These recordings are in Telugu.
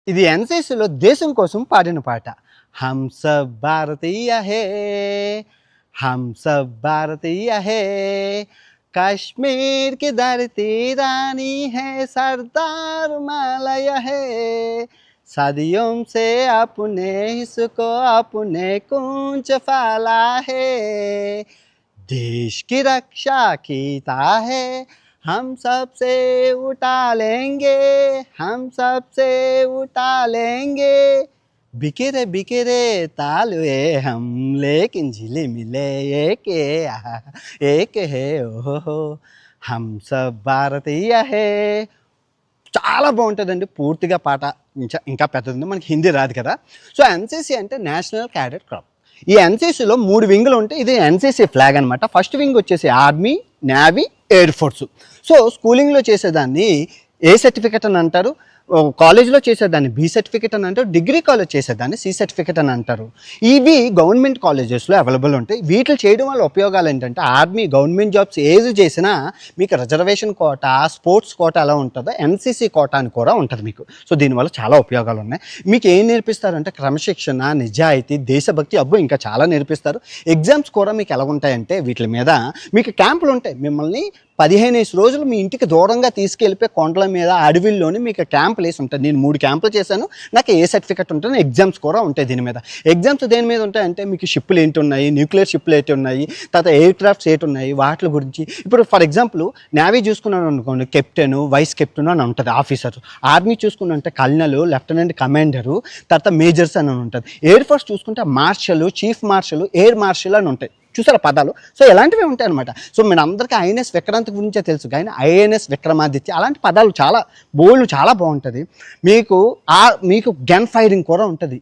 ఇది ఎన్‌సీసీలో దేశం కోసం పాడిన పాట. హమ్ సబ్ భారతీయ హే, హమ్ సబ్ భారతీయ హే, कश्मीर की धरती रानी है, सरदार मलय है, सदियों से अपने इसको अपने कूंच फैला है, देश की रक्षा कीता है, हम सबसे उठा लेंगे, हम सबसे उठा लेंगे, बिखरे बिखरे तालुए हम, लेकिन झिले मिले एक है ఓహో హమ్ సబ్ భారతీయ హే. చాలా బాగుంటుందండి పూర్తిగా పాట. ఇంకా పెద్దది, మనకి హిందీ రాదు కదా. సో ఎన్సీసీ అంటే నేషనల్ క్యాడెట్ క్రబ్. ఈ ఎన్సీసీలో 3 వింగులు ఉంటాయి. ఇది ఎన్సీసీ ఫ్లాగ్ అనమాట. ఫస్ట్ వింగ్ వచ్చేసి army, navy, air force. So స్కూలింగ్లో చేసేదాన్ని ఏ సర్టిఫికెట్ అని అంటారు, కాలేజ్లో చేసేదాన్ని బి సర్టిఫికెట్ అని అంటారు, డిగ్రీ కాలేజ్ చేసేదాన్ని సి సర్టిఫికెట్ అని అంటారు. ఇవి గవర్నమెంట్ కాలేజెస్లో అవైలబుల్ ఉంటాయి. వీటిని చేయడం వల్ల ఉపయోగాలు ఏంటంటే, ఆర్మీ గవర్నమెంట్ జాబ్స్ ఏది చేసినా మీకు రిజర్వేషన్ కోటా, స్పోర్ట్స్ కోటా ఎలా ఉంటుందో ఎన్సీసీ కోటా అని కూడా ఉంటుంది మీకు. సో దీనివల్ల చాలా ఉపయోగాలు ఉన్నాయి. మీకు ఏం నేర్పిస్తారంటే క్రమశిక్షణ, నిజాయితీ, దేశభక్తి, ఇంకా చాలా నేర్పిస్తారు. ఎగ్జామ్స్ కూడా మీకు ఎలా ఉంటాయంటే వీటి మీద మీకు క్యాంపులు ఉంటాయి. మిమ్మల్ని 15 రోజులు మీ ఇంటికి దూరంగా తీసుకెళ్ళిపోయి కొండల మీద అడవిల్లోని మీకు క్యాంపులు వేసి ఉంటుంది. నేను 3 క్యాంపులు చేశాను. నాకు ఏ సర్టిఫికెట్ ఉంటుంది, ఎగ్జామ్స్ కూడా ఉంటాయి దీని మీద. ఎగ్జామ్స్ దేని మీద ఉంటాయంటే మీకు షిప్పులు ఏంటి ఉన్నాయి, న్యూక్లియర్ షిప్పులు ఏంటి ఉన్నాయి, తర్వాత ఎయిర్ క్రాఫ్ట్స్ ఏంటి ఉన్నాయి, వాటి గురించి. ఇప్పుడు ఫర్ ఎగ్జాంపుల్ నేవీ చూసుకున్నాను అనుకోండి, కెప్టెన్, వైస్ కెప్టెన్ అని ఉంటుంది ఆఫీసర్. ఆర్మీ చూసుకున్నంటే కల్నల్, లెఫ్టినెంట్ కమాండరు, తర్వాత మేజర్స్ అని ఉంటుంది. ఎయిర్ ఫోర్స్ చూసుకుంటే marshal, chief marshal, air marshal అని ఉంటాయి. చూసారా పదాలు? సో ఇలాంటివి ఉంటాయి అనమాట. సో మీరు అందరికీ ఐఎన్ఎస్ విక్రాంత్ గురించే తెలుసు, కానీ ఐఎన్ఎస్ విక్రమాదిత్య అలాంటి పదాలు చాలా బోల్డ్, చాలా బాగుంటుంది. మీకు గన్ ఫైరింగ్ కూడా ఉంటుంది.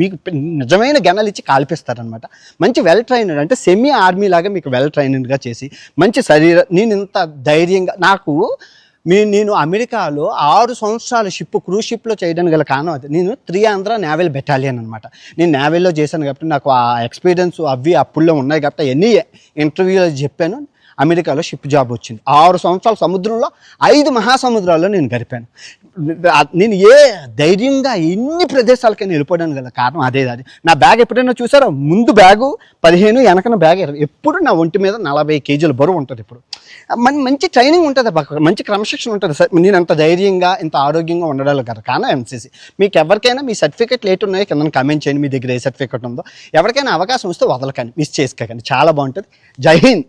మీకు నిజమైన గన్నలు ఇచ్చి కాల్పిస్తారనమాట. మంచి వెల్ ట్రైనర్, అంటే సెమీ ఆర్మీ లాగా మీకు వెల్ ట్రైనర్గా చేసి మంచి శరీరం. నేను ఇంత ధైర్యంగా నేను అమెరికాలో 6 సంవత్సరాల క్రూజ్ షిప్లో చేయడానికి గల కారణం అది. నేను 3 ఆంధ్ర నేవల్ బెటాలియన్ అనమాట. నేను నేవల్లో చేశాను కాబట్టి నాకు ఆ ఎక్స్పీరియన్స్ అప్పుల్లో ఉన్నాయి కాబట్టి ఎన్ని ఇంటర్వ్యూలో చెప్పాను. అమెరికాలో షిప్ జాబ్ వచ్చింది. 6 సంవత్సరాల సముద్రంలో 5 మహాసముద్రాల్లో నేను గడిపాను. నేను ధైర్యంగా ఎన్ని ప్రదేశాలకైనా వెళ్ళిపోవడానికి గల కారణం అదే. నా బ్యాగ్ ఎప్పుడైనా చూసారో, ముందు బ్యాగు 15, వెనకన బ్యాగ్ 20. ఎప్పుడు నా ఒంటి మీద 40 కేజీల బరువు ఉంటుంది. ఇప్పుడు మంచి ట్రైనింగ్ ఉంటుంది, మంచి క్రమశిక్షణ ఉంటుంది. నేను అంత ధైర్యంగా, ఇంత ఆరోగ్యంగా ఉండడానికి గల కారణం ఎన్సీసీ. మీకు ఎవరికైనా మీ సర్టిఫికెట్లు ఏంటి ఉన్నాయో కింద కామెంట్ చేయండి. మీ దగ్గర ఏ సర్టిఫికెట్ ఉందో. ఎవరికైనా అవకాశం వస్తే వదలకండి, మిస్ చేసుకోకండి. చాలా బాగుంటుంది. జై హింద్.